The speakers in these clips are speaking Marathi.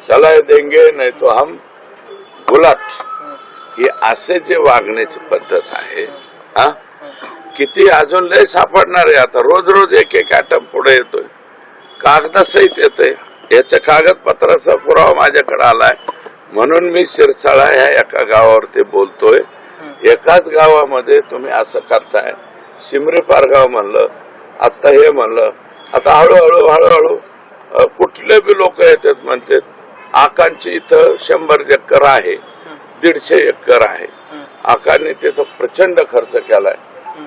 चला देंगे नहीं तो हम गुलाट, ही असे जे वागण्याची पद्धत आहे. हा किती अजून लय सापडणार आहे. आता रोज रोज एक एक ऍटम पुढे येतोय, कागदासहित येतोय. याच्या कागदपत्राचा पुरावा माझ्याकडे आलाय, म्हणून मी शिरसाळा ह्या एका गावावरती बोलतोय. एकाच गावामध्ये तुम्ही असं करताय. शिमरी पारगाव म्हणलं, आता हे म्हणलं. आता हळूहळू हळूहळू कुठले बी लोक येतात म्हणतात आकांची इथं 100 एकर आहे, 150 एकर आहे. आकाने तिथं प्रचंड खर्च केलाय.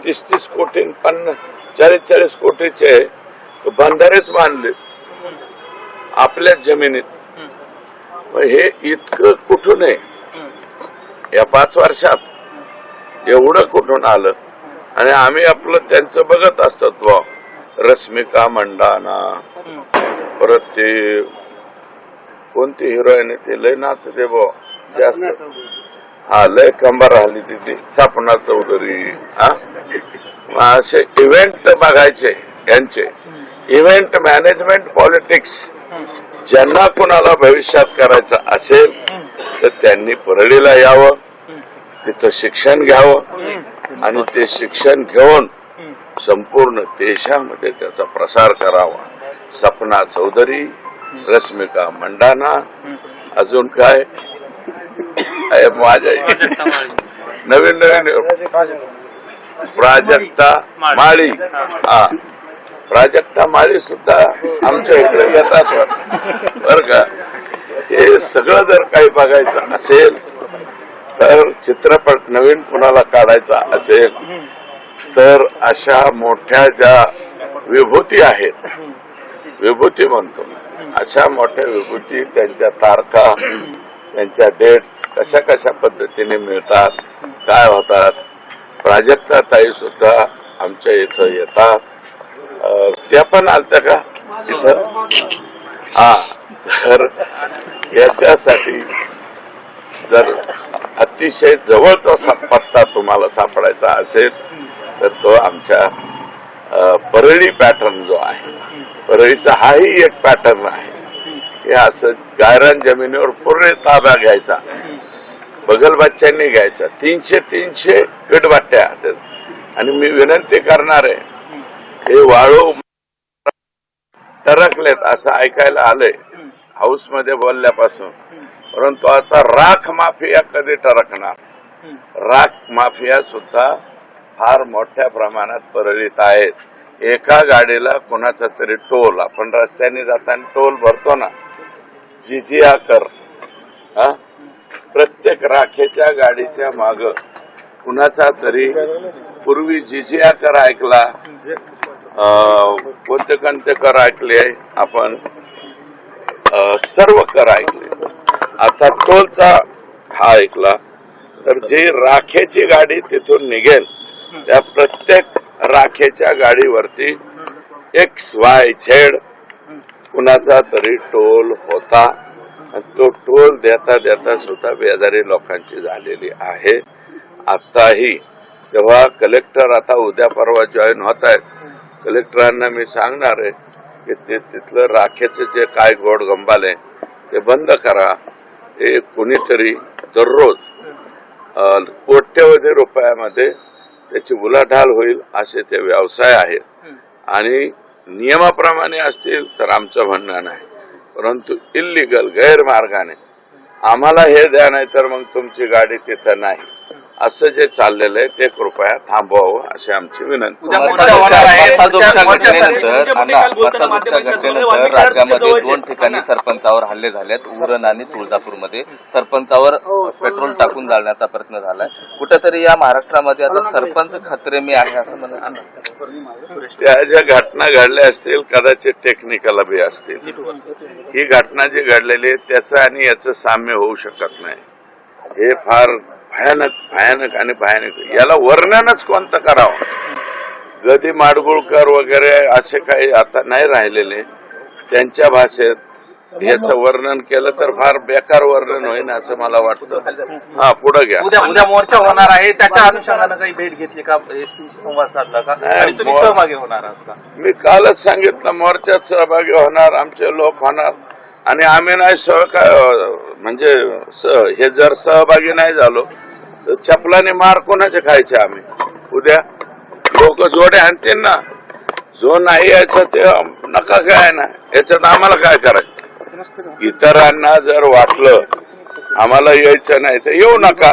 30-30 कोटी 40-40 कोटीचे बंधारेच बांधले आपल्या जमिनीत. हे इतकं कुठून आहे या 5 वर्षात? एवढं कुठून आलं? आणि आम्ही आपलं त्यांचं बघत असतात बा. रश्मिका मंडाना, परत ते कोणती हिरोईन ती लय नाचते बा जास्त, हा लय कंबर राहिली तिथे, सपना चौधरी. हा असे इव्हेंट बघायचे यांचे. इव्हेंट मॅनेजमेंट पॉलिटिक्स ज्यांना कोणाला भविष्यात करायचं असेल तर त्यांनी परळीला यावं, तिथं शिक्षण घ्यावं आणि ते शिक्षण घेऊन संपूर्ण देशामध्ये त्याचा प्रसार करावा. सपना चौधरी, रश्मिका मंडाना, अजून काय माझ्या नवीन नवीन प्राजक्ता माळी. हा प्राजक्ता माळी सुद्धा आमच्या इकडे येतात बर का. हे सगळं जर काही बघायचं असेल तर, चित्रपट नवीन कुणाला काढायचा असेल तर अशा मोठ्या ज्या विभूती आहेत, विभूती म्हणतो, अशा मोठ्या विभूती त्यांच्या तारखा, त्यांच्या डेट्स कशा कशा पद्धतीने मिळतात, काय होतात. प्राजक्ता ताई सुद्धा आमच्या इथं येतात. त्या पण आलत्या का इथं? हा, तर याच्यासाठी जर अतिशय जवळचा पत्ता तुम्हाला सापडायचा असेल तर तो आमच्या परळी पॅटर्न जो आहे, परळीचा हाही एक पॅटर्न आहे. हे असं गायरान जमिनीवर पूर्ण ताबा घ्यायचा, बगलबच्च्यांनी घ्यायचा. 300 विटभट्ट्या. आणि मी विनंती करणार आहे, हे वाळू टरकलेत असं ऐकायला आलंय हाऊस मध्ये बोलल्यापासून, परंतु आता राख माफिया कधी टरकणार? राख माफिया सुद्धा फार मोठ्या प्रमाणात परळीत आहेत. एका गाडीला कोणाचा तरी टोल, आपण रस्त्याने जाताना टोल भरतो ना, जिजिया कर. प्रत्येक राखेच्या गाडीच्या माग कुणाचा तरी, पूर्वी जिजिया कर ऐकला, कोणते कोणते कर ऐकले आपण, सर्व कर ऐकले. आता टोलचा हा ऐकला तर जी राखेची गाडी तिथून निघेल त्या प्रत्येक राखेच्या गाडीवरती XYZ कुणाचा तरी टोल होता. तो टोल देता देता सुद्धा बेजारी लोकांची झालेली आहे. आताही जेव्हा कलेक्टर आता उद्या परवा जॉईन होत आहेत, कलेक्टरांना मी सांगणार आहे की ते तिथलं राखेचे जे काय गोड गंबाले ते बंद करा. हे कुणीतरी दररोज कोट्यवधी रुपयामध्ये त्याची उलाढाल होईल असे ते व्यवसाय आहेत. आणि नियमाप्रमाणे असतील तर आमचं म्हणणं नाही, परंतु इल्लीगल गैरमार्गाने आम्हाला हे द्या नाही तर मग तुमची गाडी तिथं नाही, असं जे चाललेलं आहे ते कृपया थांबवावं अशी आमची विनंती. राज्यामध्ये 2 ठिकाणी सरपंचावर हल्ले झालेत, उरण आणि तुळजापूरमध्ये. सरपंचावर पेट्रोल टाकून जाळण्याचा प्रयत्न झालाय. कुठेतरी या महाराष्ट्रामध्ये आता सरपंच खतरे मी आहे असं म्हणतात. त्या ज्या घटना घडल्या असतील कदाचित टेक्निकल बी असतील. ही घटना जी घडलेली आहे त्याचं आणि याचं साम्य होऊ शकत नाही. हे फार भयानक भयानक आणि भयानक. याला वर्णनच कोणतं करावं? गदी माडगुळकर वगैरे असे काही आता नाही राहिलेले, त्यांच्या भाषेत याचं वर्णन केलं तर फार बेकार वर्णन होईल असं मला वाटतं. हा, पुढे घ्या. उद्या मोर्चा होणार आहे, त्याच्या अनुषंगानं काही भेट घेतली का, संवाद साधला का, आणि तुम्ही सहभागी होणार आहात का? मी कालच सांगितलं मोर्चात सहभागी होणार, आमचे लोक होणार आणि आम्ही नाही म्हणजे हे जर सहभागी नाही झालो तर चपलाने मार कोणाचे खायचे आम्ही उद्या लोक जोडे आणतील ना. जो नाही यायचं ते नका काय ना, याच्यात आम्हाला काय करायचं. इतरांना जर वाटलं आम्हाला यायचं नाही तर येऊ नका,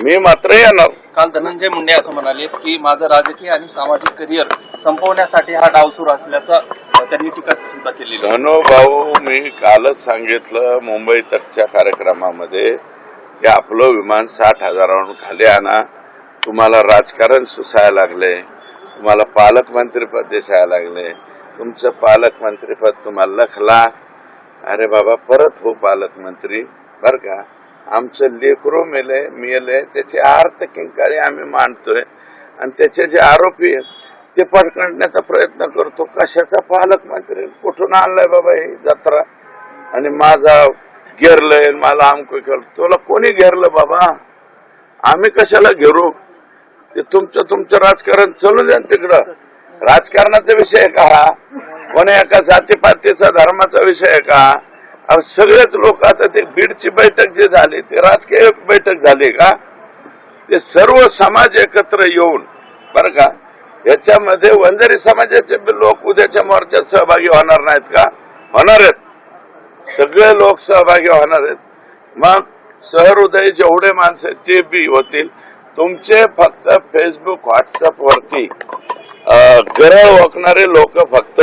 मी मात्र येणार. काल धनंजय मुंडे असं म्हणाले की माझं राजकीय आणि सामाजिक करिअर संपवण्यासाठी हा डाव सुरू असल्याचा त्यांनी टीका सुद्धा केली. धनो भाऊ, मी कालच सांगितलं मुंबई तकच्या कार्यक्रमामध्ये की आपलं विमान 60,000 खाली आणा. तुम्हाला राजकारण सुसायला लागले, तुम्हाला पालकमंत्रीपद दिसायला लागले, तुमचं पालकमंत्रीपद तुम्हाला लखला. अरे बाबा परत हो पालकमंत्री बर का. आमचं लेकरू मेले त्याचे अर्थ किंकाळी आम्ही मांडतोय आणि त्याचे जे आरोपी आहेत ते पकडण्याचा प्रयत्न करतो. कशाचा पालकमंत्री, कुठून आणलाय बाबा ही जत्रा आणि माझा घेरलंय मला आमक केलं. तुला कोणी घेरलं बाबा, आम्ही कशाला घेरू. ते तुमचं राजकारण चालू द्या तिकडं. राजकारणाचा विषय आहे का हा, कोणी एका जातीपातीचा धर्माचा विषय आहे का. सगळेच लोक आता ते बीडची बैठक जी झाली ती राजकीय बैठक झाली का. ते सर्व समाज एकत्र येऊन बरं का, याच्यामध्ये वंजारी समाजाचे लोक उद्याच्या मोर्चात सहभागी होणार नाहीत का. होणार आहेत, सगळे लोक सहभागी होणार आहेत. मग सहृदयी जेवढे माणसं आहेत ते बी होतील. तुमचे फक्त फेसबुक व्हॉट्सअप वरती गरळ ओकणारे लोक फक्त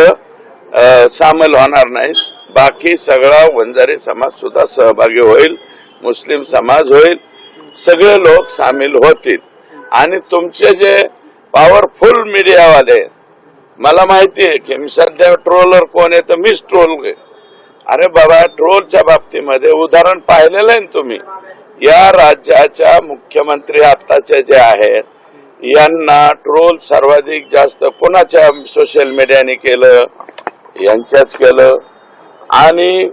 सामील होणार नाहीत. बाकी सगळा वंजारी समाज सुद्धा सहभागी होईल, मुस्लिम समाज होईल, सगळे लोक सामील होतील. आणि तुमचे जे पॉवरफुल मीडियावाले, मला माहिती आहे की मी सध्या ट्रोलर कोण आहे तर मीच ट्रोल. अरे बाबा, ट्रोलच्या बाबतीमध्ये उदाहरण पाहिलेलं आहे तुम्ही. या राज्याच्या मुख्यमंत्री आत्ताचे जे आहेत यांना ट्रोल सर्वाधिक जास्त कोणाच्या सोशल मीडियाने केलं, यांच्याच केलं. आणि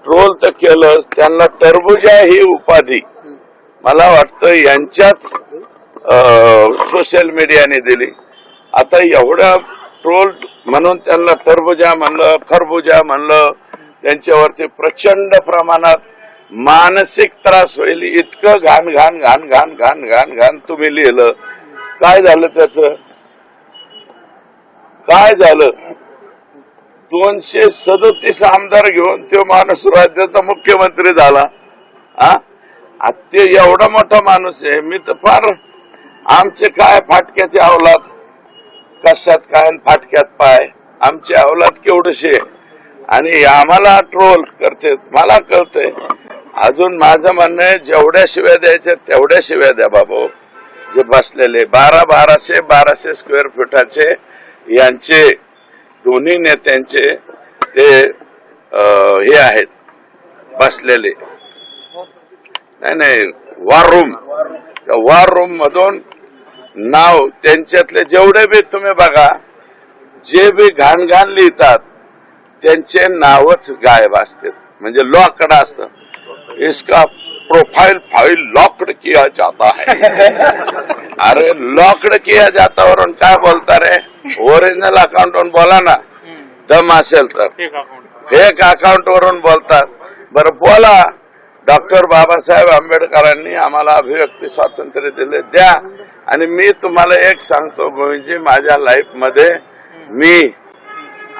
ट्रोल तर केलं, त्यांना टरबुजा ही उपाधी मला वाटतं यांच्याच सोशल मीडियाने दिली. आता एवढं ट्रोल म्हणून त्यांना टरबुजा म्हणलं, खरबुजा म्हणलं, त्यांच्यावरती प्रचंड प्रमाणात मानसिक त्रास होईल. इतकं घाण घाण घाण घाण घाण घाण घाण तुम्ही लिहिलं. काय झालं त्याचं, काय झालं. 237 आमदार घेऊन तो माणूस राज्याचा मुख्यमंत्री झाला. ते एवढा मोठा माणूस आहे. मी तर फार, आमचे काय फाटक्याचे अवलाद, कशात काय फाटक्यात पाय, आमची अवलाद केवढीशी आणि आम्हाला ट्रोल करते. मला कळतंय. अजून माझं म्हणणं आहे जेवढ्या शिव्या द्यायच्या तेवढ्या शिव्या द्या बाबा. जे बसलेले 1200 स्क्वेअर फुटाचे यांचे दोन्ही नेत्यांचे ते हे आहेत बसलेले, नाही वॉर रूम मधून नाव त्यांच्यातले जेवढे बी तुम्ही बघा, जे बी घाण घाण लिहितात त्यांचे नावच गायब असते. म्हणजे लॉकड असत. इसका प्रोफाइल फाइल लॉक्ड किया जाता है. अरे लॉक्ड किया जाता वरून काय बोलता रे. ओरिजिनल अकाउंट वरून बोला ना, दम असेल तर. फेक अकाउंट वरून बोलतात. बरं बोला, डॉक्टर बाबासाहेब आंबेडकरांनी आम्हाला अभिव्यक्ती स्वातंत्र्य दिले, द्या. आणि मी तुम्हाला एक सांगतो, म्हणजे माझ्या लाईफ मध्ये मी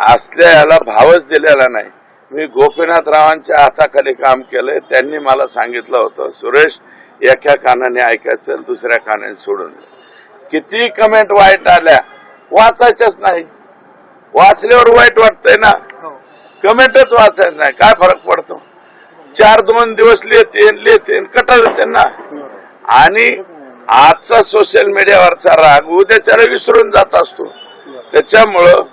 असल्या याला भावच दिलेला नाही. मी गोपीनाथरावांच्या हाताखाली काम केलंय. त्यांनी मला सांगितलं होतं, सुरेश एका कानाने ऐकायचं दुसऱ्या कानाने सोडून. किती कमेंट वाईट आल्या वाचायच्याच नाही. वाचल्यावर वाईट वाटतंय ना, कमेंटच वाचायचं नाही. काय फरक पडतो. 4-2 दिवस लिहिते कटाळते ना. आणि आजचा सोशल मीडियावरचा राग उद्याच्याला विसरून जात असतो. त्याच्यामुळं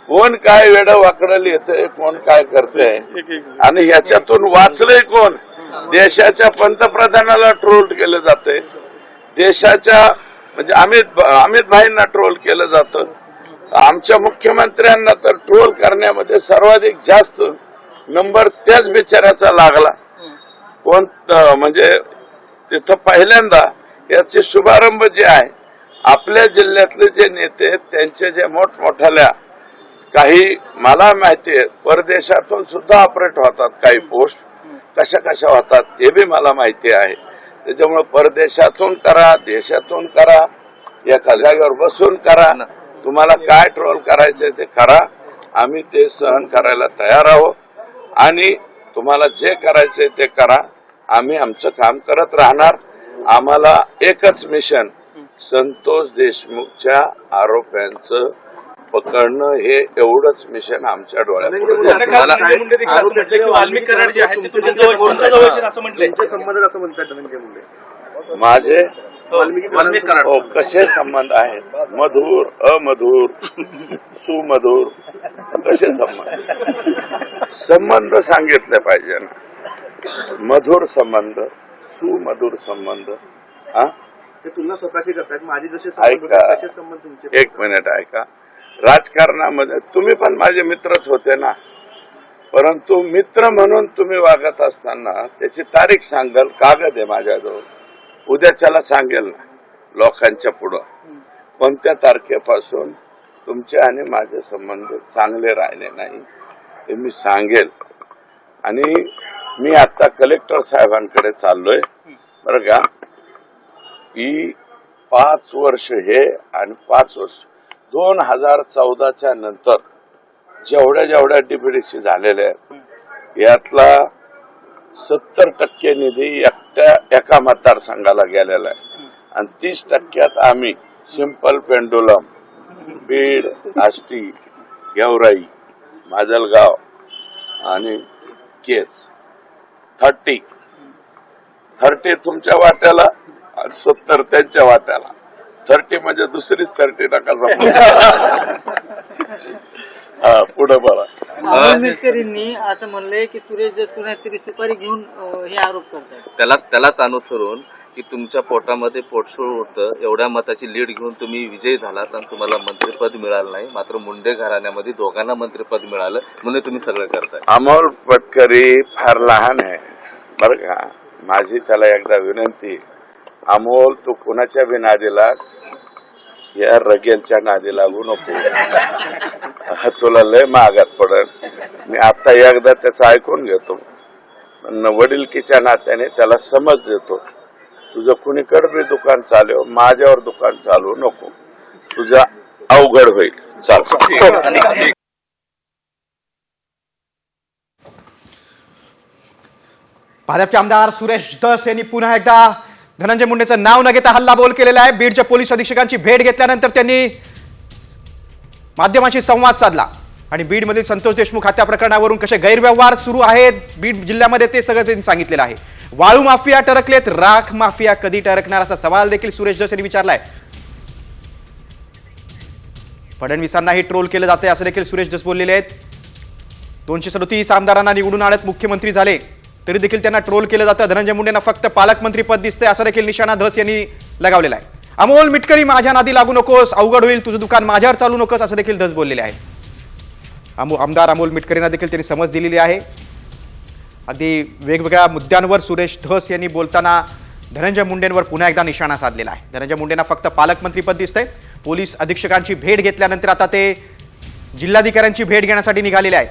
कोण काय वेडं वाकडं लिहितंय, कोण काय करतंय आणि ह्याच्यातून वाचलंय कोण. देशाच्या पंतप्रधानाला ट्रोल केलं जातंय, देशाच्या म्हणजे अमित भाईंना ट्रोल केलं जातं. आमच्या मुख्यमंत्र्यांना तर ट्रोल करण्यामध्ये सर्वाधिक जास्त नंबर त्याच बिचाऱ्याचा लागला. कोण म्हणजे तिथं पहिल्यांदा याचे शुभारंभ जे आहे, आपल्या जिल्ह्यातले जे नेते त्यांचे जे मोठमोठ्याल्या काही मला माहिती आहे परदेशातून सुद्धा ऑपरेट होतात काही पोस्ट, कशा कशा होतात ते बी मला माहिती आहे. त्याच्यामुळे परदेशातून करा, देशातून करा, एका जागेवर बसून करा, तुम्हाला काय ट्रोल करायचं ते करा. आम्ही ते सहन करायला तयार आहोत आणि तुम्हाला जे करायचंय ते करा. आम्ही आमचं काम करत राहणार. आम्हाला एकच मिशन, संतोष देशमुखच्या आरोप्यांचं पकडणं हे एवढंच मिशन आमच्या डोळ्यापुढे. माझे कसे संबंध आहेत, मधुर, अमधुर, सुमधुर, कसे संबंध सांगितले पाहिजे ना. मधुर संबंध, सुमधुर संबंध. ते तुलना स्वतःची करतात, माझी जसे ऐका, संबंध तुमचे. एक मिनिट ऐका. राजकारणामध्ये तुम्ही पण माझे मित्रच होते ना, परंतु मित्र म्हणून तुम्ही वागत असताना त्याची तारीख सांगाल, कागद आहे माझ्याजवळ, उद्याच्याला सांगेल ना लोकांच्या पुढं कोणत्या तारखेपासून तुमचे आणि माझे संबंध चांगले राहिले नाही ते मी सांगेल. आणि मी आता कलेक्टर साहेबांकडे चाललोय बरं का. ही 5 वर्ष हे आणि 5 वर्ष 2014च्या नंतर जेवढ्या DPDC झालेल्या आहेत यातला 70% निधी एका मतदारसंघाला गेलेला आहे आणि 30% आम्ही सिंपल पेंडुलम, बीड, आष्टी, गेवराई, माजलगाव आणि केस 30 तुमच्या वाट्याला आणि 70 त्यांच्या वाट्याला. 30 म्हणजे दुसरीच 30 नका समजा. पुढे बोला. अमोल मिटकरींनी असं म्हणलंय की सुरेश देशमुख तरी सुपारी घेऊन हे आरोप करतात. त्यालाच अनुसरून की तुमच्या पोटामध्ये पोटसूळ होतं, एवढ्या मताची लीड घेऊन तुम्ही विजयी झालात आणि तुम्हाला मंत्रिपद मिळालं नाही. मात्र मुंडे घराण्यामध्ये दोघांना मंत्रिपद मिळालं म्हणून तुम्ही सगळं करताय. अमोल पटकरी फार लहान आहे बरं का. माझी त्याला एकदा विनंती, अमोल तू कुणाच्या बी नादीला या रगेलच्या नादी लागू नको, तुला लय महागात पडेल. मी आता एकदा त्याचं ऐकून घेतो, वडिलकीच्या नात्याने त्याला समज देतो. तुझं कुणीकडे बी दुकान चालव, माझ्यावर दुकान चालवू नको, तुझं अवघड होईल. चाल. भाजपचे आमदार सुरेश धस यांनी पुन्हा एकदा धनंजय मुंडेचं नाव न घेता हल्लाबोल केलेला आहे. बीडच्या पोलीस अधीक्षकांची भेट घेतल्यानंतर त्यांनी माध्यमांशी संवाद साधला आणि बीडमधील संतोष देशमुख हत्या प्रकरणावरून कसे गैरव्यवहार सुरू आहेत बीड जिल्ह्यामध्ये ते सगळं त्यांनी सांगितलेलं आहे. वाळू माफिया टरकलेत, राख माफिया कधी टरकणार असा सवाल देखील सुरेश धस यांनी विचारलाय. फडणवीसांनाही ट्रोल केलं जाते असं देखील सुरेश धस बोललेले आहेत. 237 आमदारांना निवडून आणत मुख्यमंत्री झाले तरी देखील त्यांना ट्रोल केलं जातं. धनंजय मुंडेंना फक्त पालकमंत्री पद दिसतंय असं देखील निशाणा धस यांनी लगावलेला आहे. अमोल मिटकरी माझ्या नादी लागू नकोस, अवघड होईल, तुझं दुकान माझ्यावर चालू नकोस असं देखील धस बोललेले आहे. आमदार अमोल मिटकरींना देखील त्यांनी समज दिलेली आहे. अगदी वेगवेगळ्या मुद्द्यांवर सुरेश धस यांनी बोलताना धनंजय मुंडेंवर पुन्हा एकदा निशाणा साधलेला आहे. धनंजय मुंडेंना फक्त पालकमंत्री पद दिसतंय. पोलीस अधीक्षकांची भेट घेतल्यानंतर आता ते जिल्हाधिकाऱ्यांची भेट घेण्यासाठी निघालेले आहेत.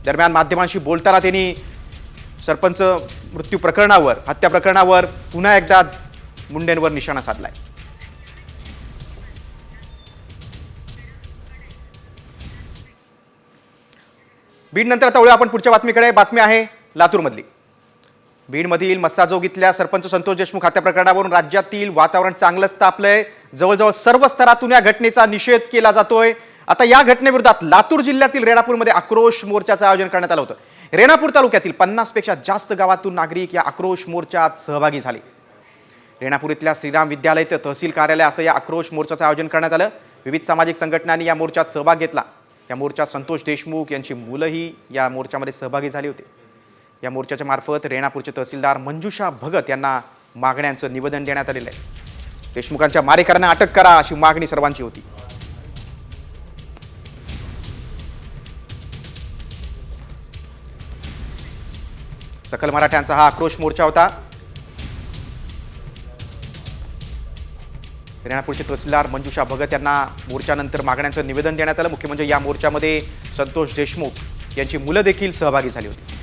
दरम्यान माध्यमांशी बोलताना त्यांनी सरपंच मृत्यू प्रकरणावर, हत्या प्रकरणावर पुन्हा एकदा मुंडेंवर निशाणा साधलाय. बीड नंतर आता वळूया आपण पुढच्या बातमीकडे. बातमी आहे लातूरमधली. बीडमधील मस्साजोग इथल्या सरपंच संतोष देशमुख हत्या प्रकरणावरून राज्यातील वातावरण चांगलंच तापलंय. जवळजवळ सर्व स्तरातून या घटनेचा निषेध केला जातोय. आता या घटनेविरोधात लातूर जिल्ह्यातील रेणापूरमध्ये आक्रोश मोर्चाचं आयोजन करण्यात आलं होतं. रेणापूर तालुक्यातील 50 पेक्षा जास्त गावातून नागरिक या आक्रोश मोर्चात सहभागी झाले. रेणापूर इथल्या श्रीराम विद्यालय ते तहसील कार्यालय असं या आक्रोश मोर्चाचं आयोजन करण्यात आलं. विविध सामाजिक संघटनांनी या मोर्चात सहभाग घेतला. या मोर्चात संतोष देशमुख यांची मुलंही या मोर्चामध्ये सहभागी झाली होती. या मोर्चाच्या मार्फत रेणापूरचे तहसीलदार मंजुषा भगत यांना मागण्यांचं निवेदन देण्यात आलेलं आहे. देशमुखांच्या मारेकऱ्यांना अटक करा अशी मागणी सर्वांची होती. सकल मराठ्यांचा हा आक्रोश मोर्चा होता. रेणापूरचे तहसीलदार मंजुषा भगत यांना मोर्चानंतर मागण्यांचं निवेदन देण्यात आलं. मुख्य म्हणजे या मोर्चामध्ये संतोष देशमुख यांची मुलं देखील सहभागी झाली होती.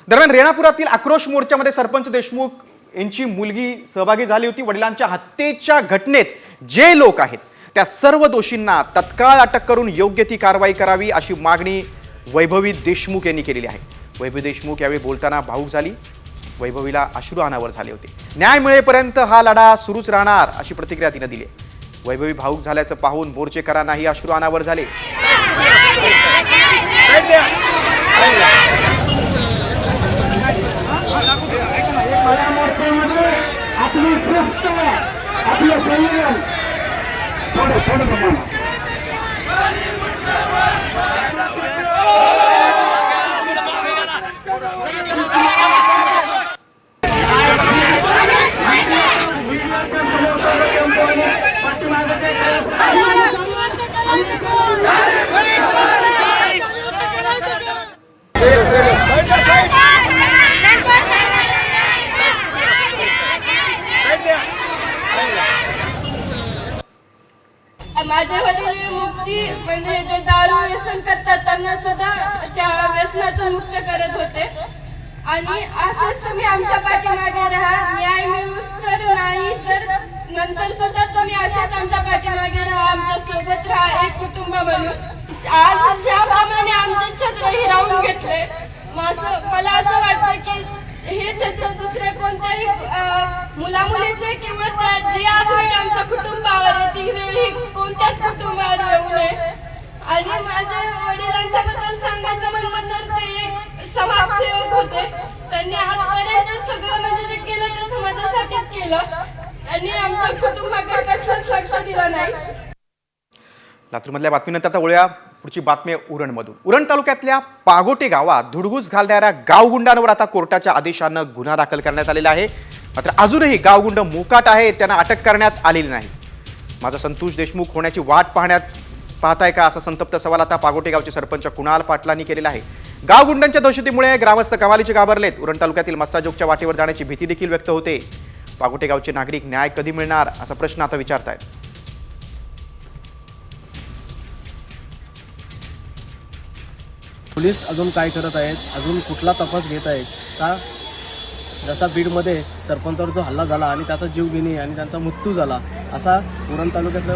दरम्यान रेणापुरातील आक्रोश मोर्चामध्ये सरपंच देशमुख यांची मुलगी सहभागी झाली होती. वडिलांच्या हत्येच्या घटनेत जे लोक आहेत त्या सर्व दोषींना तत्काळ अटक करून योग्य ती कारवाई करावी अशी मागणी वैभवी देशमुख यांनी केलेली आहे. वैभवी देशमुख यावेळी बोलताना भावूक झाली. वैभवीला अश्रू अनावर झाले होते. न्याय मिळेपर्यंत हा लढा सुरूच राहणार अशी प्रतिक्रिया तिने दिली. वैभवी भावूक झाल्याचं पाहून मोर्चेकरांनाही अश्रू अनावर झाले. माझे वडील मुक्ती म्हणजे जे दारू व्यसन करतात त्यांना सुद्धा त्या व्यसनातून मुक्त करत होते. आणि असेच तुम्ही आमच्या पाठीमागे राहा. न्याय मिळूस तर नाही तर नंतर सुद्धा तुम्ही असेच आमच्या पाठीमागे राहा, आमच्या सोबत राहा, एक कुटुंब म्हणून. आज ज्याप्रमाणे आमचे छत्र हिरावून घेतले, मला असं वाटतं की हे छत्र दुसरे कोणत्याही मुलामुलीचे किंवा जी आज वेळ आमच्या कुटुंबावर ती वेळ कोणत्याच कुटुंबावर येऊ नये. आणि माझ्या वडिलांच्या बद्दल सांगायचं म्हणलं तर ते एक समाजसेवक होते. त्यांनी आजपर्यंत सगळं म्हणजे जे केलं ते समाजासाठीच केलं. त्यांनी आमच्या कुटुंबाकडे कसलंच लक्ष दिलं नाही. लातूरमधल्या बातमीनंतर आता वळूया पुढची बातमी उरणमधून. उरण तालुक्यातल्या पागोटे गावात धुडगूस घालणाऱ्या गावगुंडांवर आता कोर्टाच्या आदेशानं गुन्हा दाखल करण्यात आलेला आहे. मात्र अजूनही गावगुंड मोकाट आहे, त्यांना अटक करण्यात आलेली नाही. माझा संतोष देशमुख होण्याची वाट पाहताय का असा संतप्त सवाल आता पागोटे गावचे सरपंच कुणाल पाटलांनी केलेला आहे. गावगुंडांच्या दहशतीमुळे ग्रामस्थ कमालीचे घाबरलेत. उरण तालुक्यातील मस्साजोगच्या वाटेवर जाण्याची भीती देखील व्यक्त होते. पागोटे गावचे नागरिक न्याय कधी मिळणार असा प्रश्न आता विचारतायत. पोलीस अजून काय करत आहेत, अजून कुठला तपास घेत आहेत का? जसा बीडमध्ये सरपंचावर जो हल्ला झाला आणि त्याचा जीव घेणे आणि त्यांचा मृत्यू झाला, असा उरण तालुक्यातलं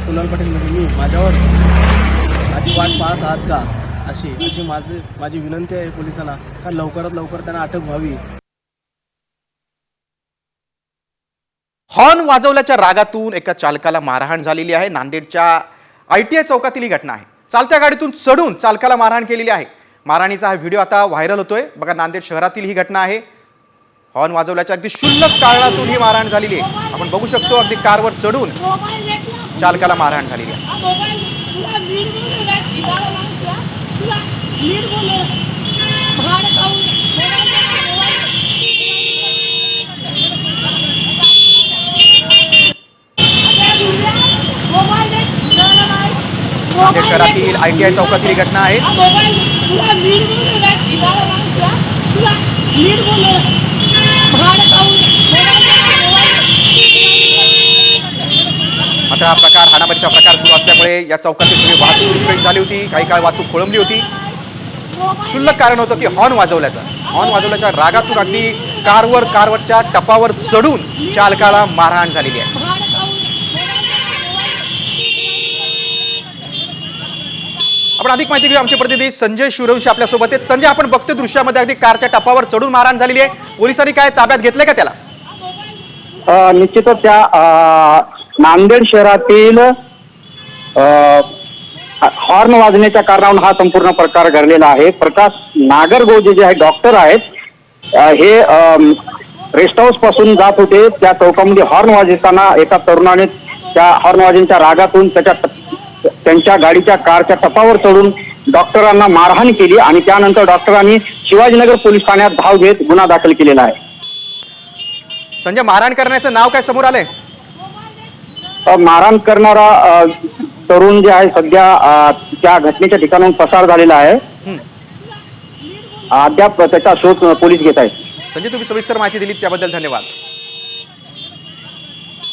कुणाल पाटील मी माझ्यावर माझी वाट पाहत आहात का अशी माझी विनंती आहे पोलिसांना का लवकरात लवकर त्यांना अटक व्हावी. हॉर्न वाजवल्याच्या रागातून एका चालकाला मारहाण झालेली आहे. नांदेडच्या ITI चौकातील ही घटना आहे. चालत्या गाडीतून चढून चालकाला मारहाण केलेली आहे. मारहाणीचा हा व्हिडिओ आता व्हायरल होतोय. बघा, नांदेड शहरातील ही घटना आहे. हॉर्न वाजवल्याच्या अगदी क्षुल्लक कारणातून ही मारहाण झालेली आहे. आपण बघू शकतो अगदी कारवर चढून चालकाला मारहाण झालेली आहे. नांदेड शहरातील ITI चौकातील ही घटना आहे. मात्र हा प्रकार हाणामारीचा प्रकार सुरू असल्यामुळे या चौकातील सगळी वाहतूक विस्कळीत झाली होती. काही काळ वाहतूक खोळंबली होती. क्षुल्लक कारण होतं की हॉर्न वाजवल्याच्या रागातून अगदी कारवरच्या टपावर चढून चालकाला मारहाण झालेली आहे. आपण अधिक माहिती घेऊ. आमचे प्रतिनिधी संजय शिवरवंशी आपल्यासोबत आहेत. संजय, आपण बघतोय दृश्यामध्ये अगदी कारच्या टपावर चढून मारहाण झालेली आहे. पोलिसांनी काय ताब्यात घेतलंय का त्याला? निश्चितच त्या नांदेड शहरातील हॉर्न वाजण्याच्या कारणावरून हा संपूर्ण प्रकार घडलेला आहे. प्रकाश नागरगोजे जे आहे डॉक्टर आहेत, हे रेस्ट हाऊस पासून जात होते. त्या चौकामध्ये हॉर्न वाजवताना एका तरुणाने त्या हॉर्न वाजवण्याच्या रागातून त्यांच्या गाडीच्या कारच्या टपावर चढून डॉक्टरांना मारहाण केली आणि त्यानंतर डॉक्टरांनी शिवाजीनगर पोलीस ठाण्यात धाव घेत गुन्हा दाखल केलेला आहे. संजय, मारहाण करण्याचं नाव काय समोर आलंय? मारहाण करणारा तरुण जे आहे सध्या त्या घटनेच्या ठिकाणाहून पसार झालेला आहे. अद्याप त्याचा शोध पोलीस घेत आहेत. संजय, तुम्ही सविस्तर माहिती दिलीत त्याबद्दल धन्यवाद.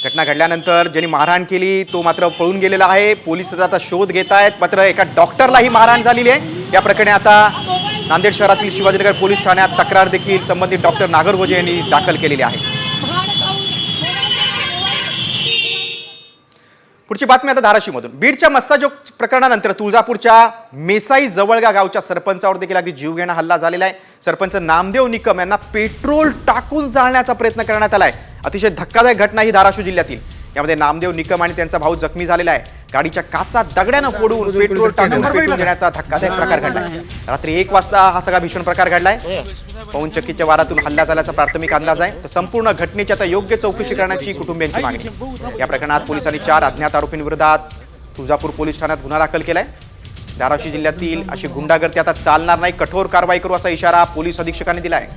घटना घडल्यानंतर ज्यांनी मारहाण केली तो मात्र पळून गेलेला आहे. पोलीस आता शोध घेत आहेत. मात्र एका डॉक्टरलाही मारहाण झालेली आहे. या प्रकरणी आता नांदेड शहरातील शिवाजीनगर पोलीस ठाण्यात तक्रार देखील संबंधित डॉक्टर नागर गोजे यांनी दाखल केलेली आहे. पुढची बातमी आता धाराशिवमधून. बीडच्या मस्साजोग प्रकरणानंतर तुळजापूरच्या मेसाई जवळगा गावच्या सरपंचावर देखील अगदी जीवघेणा हल्ला झालेला आहे. सरपंच नामदेव निकम यांना पेट्रोल टाकून जाळण्याचा प्रयत्न करण्यात आलाय. अतिशय धक्कादायक घटना ही धाराशिव जिल्ह्यातील. यामध्ये नामदेव निकम आणि त्यांचा भाऊ जखमी झालेला आहे. गाडीच्या काचा दगड्यानं फोडून पेट्रोल टाकून पेटून देण्याचा धक्कादायक प्रकार घडलाय. रात्री 1 वाजता हा सगळा भीषण प्रकार घडलाय. पवनचक्कीच्या वारातून हल्ला झाल्याचा प्राथमिक अंदाज आहे. तर संपूर्ण घटनेची आता योग्य चौकशी करण्याची कुटुंबियांची मागणी. या प्रकरणात पोलिसांनी 4 अज्ञात आरोपींविरोधात तुळजापूर पोलीस ठाण्यात गुन्हा दाखल केलाय. धाराशिव जिल्ह्यातील अशी गुंडागर्दी आता चालणार नाही, कठोर कारवाई करू असा इशारा पोलीस अधीक्षकांनी दिलाय.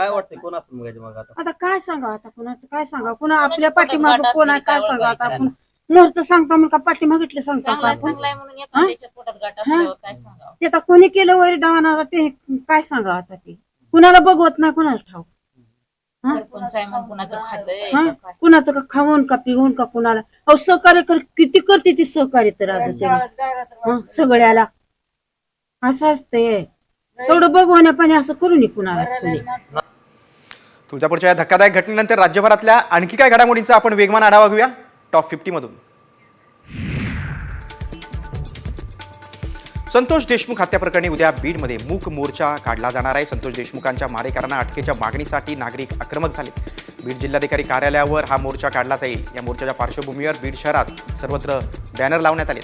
काय वाटतंय कोण असं मग आता काय सांगा, आता कुणाचं काय सांगा, पुन्हा आपल्या पाठीमाग कोण आहे काय सांगा. आता आपण मुहूर्त सांगता मग का पाठीमागितले सांगता का आपण? ते आता कोणी केलं वैर डावाना ते काय सांगा. आता ते कुणाला बघवत नाही, कुणाला ठाव कुणाचं का खाऊन का पिऊन का कुणाला. अहो सहकार्य किती करते ती सहकार्य तर आता सगळ्याला असं असतंय. तेवढं बघवण्यापाणी असं करू नये कुणालाच कोणी. तुळजापूरच्या या धक्कादायक घटनेनंतर राज्यभरातल्या आणखी काय घडामोडींचा आपण वेगवान आढावा घेऊया टॉप 50 मधून. संतोष देशमुख हत्या प्रकरणी उद्या बीडमध्ये मूक मोर्चा काढला जाणार आहे. संतोष देशमुखांच्या मारेकरांना अटकेच्या मागणीसाठी नागरिक आक्रमक झाले. बीड जिल्हाधिकारी कार्यालयावर हा मोर्चा काढला जाईल. या मोर्चाच्या पार्श्वभूमीवर बीड शहरात सर्वत्र बॅनर लावण्यात आले.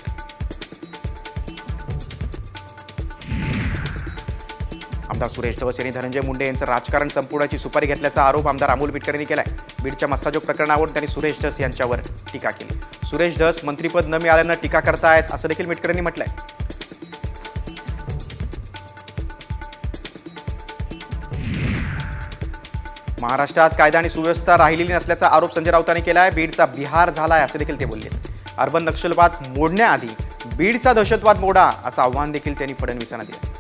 आमदार सुरेश धस यांनी धनंजय मुंडे यांचं राजकारण संपवण्याची सुपारी घेतल्याचा आरोप आमदार अमोल बिटकर यांनी केलाय. बीडच्या मस्साजोग प्रकरणावर त्यांनी सुरेश धस यांच्यावर टीका केली. सुरेश धस मंत्रीपद न मिळाल्यानं टीका करतायत असं देखील बिटकर यांनी म्हटलंय. महाराष्ट्रात कायदा आणि सुव्यवस्था राहिलेली नसल्याचा आरोप संजय राऊतांनी केलाय. बीडचा बिहार झालाय असं देखील ते बोलले. अर्बन नक्षलवाद मोडण्याआधी बीडचा दहशतवाद मोडा असं आव्हान देखील त्यांनी फडणवीसांना दिलं.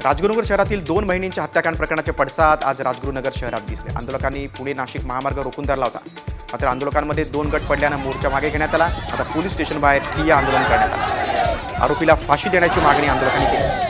राजगुरुनगर शहरातील 2 महिलांच्या हत्याकांड प्रकरणाचे पडसाद आज राजगुरुनगर शहरात दिसले. आंदोलकांनी पुणे नाशिक महामार्ग रोखून धरला होता. मात्र आंदोलकांमध्ये 2 गट पडल्यानं मोर्चा मागे घेण्यात आला. आता पोलीस स्टेशन बाहेर ठिय्या आंदोलन करण्यात आलं. आरोपीला फाशी देण्याची मागणी आंदोलकांनी केली.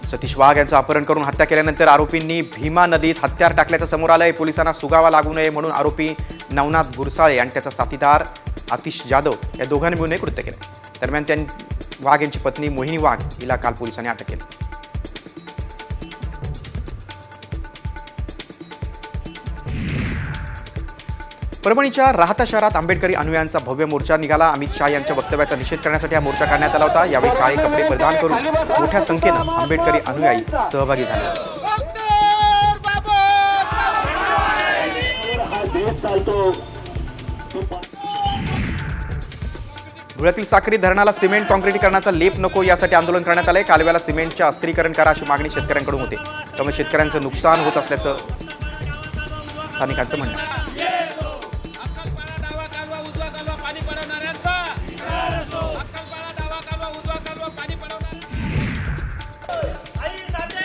सतीश वाघ यांचं अपहरण करून हत्या केल्यानंतर आरोपींनी भीमा नदीत हत्यार टाकल्याचं समोर आलंय. पोलिसांना सुगावा लागू नये म्हणून आरोपी नवनाथ गुरसाळे आणि त्याचा साथीदार आतिश जाधव या दोघांनी मिळून हे कृत्य केलं. दरम्यान वाघ यांची पत्नी मोहिनी वाघ हिला काल पोलिसांनी अटक केली. परभणीच्या राहता शहरात आंबेडकरी अनुयायांचा भव्य मोर्चा निघाला. अमित शहा यांच्या वक्तव्याचा निषेध करण्यासाठी हा मोर्चा काढण्यात आला होता. यावेळी काळे कपडे परिधान करून मोठ्या संख्येनं आंबेडकरी अनुयायी सहभागी झाले. धुळ्यातील साक्री धरणाला सिमेंट काँक्रिटीकरणाचा लेप नको यासाठी आंदोलन करण्यात आले. कालव्याला सिमेंटच्या अस्थिरीकरण करा अशी मागणी शेतकऱ्यांकडून होते. त्यामुळे शेतकऱ्यांचं नुकसान होत असल्याचं स्थानिकांचं म्हणणं आहे.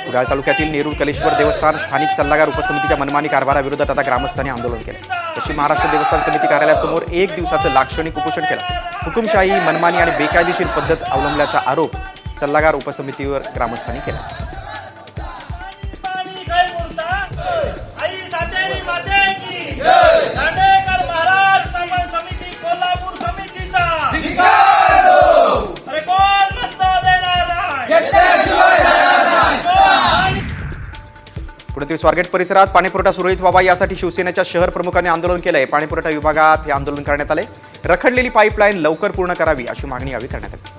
कुडाळ तालुक्यातील नेरूळ कलेश्वर देवस्थान स्थानिक सल्लागार उपसमितीच्या मनमानी कारभाराविरोधात आता ग्रामस्थांनी आंदोलन केलं. पश्चिम महाराष्ट्र देवस्थान समिती कार्यालयासमोर 1 दिवसाचं लाक्षणिक उपोषण केलं. हुकुमशाही, मनमानी आणि बेकायदेशीर पद्धत अवलंबल्याचा आरोप सल्लागार उपसमितीवर ग्रामस्थांनी केला. पुण्यातील स्वारगेट परिसरात पाणीपुरवठा सुरळीत व्हावा यासाठी शिवसेनेच्या शहर प्रमुखांनी आंदोलन केलंय. पाणीपुरवठा विभागात हे आंदोलन करण्यात आले. रखडलेली पाईपलाईन लवकर पूर्ण करावी अशी मागणी यावेळी करण्यात आली.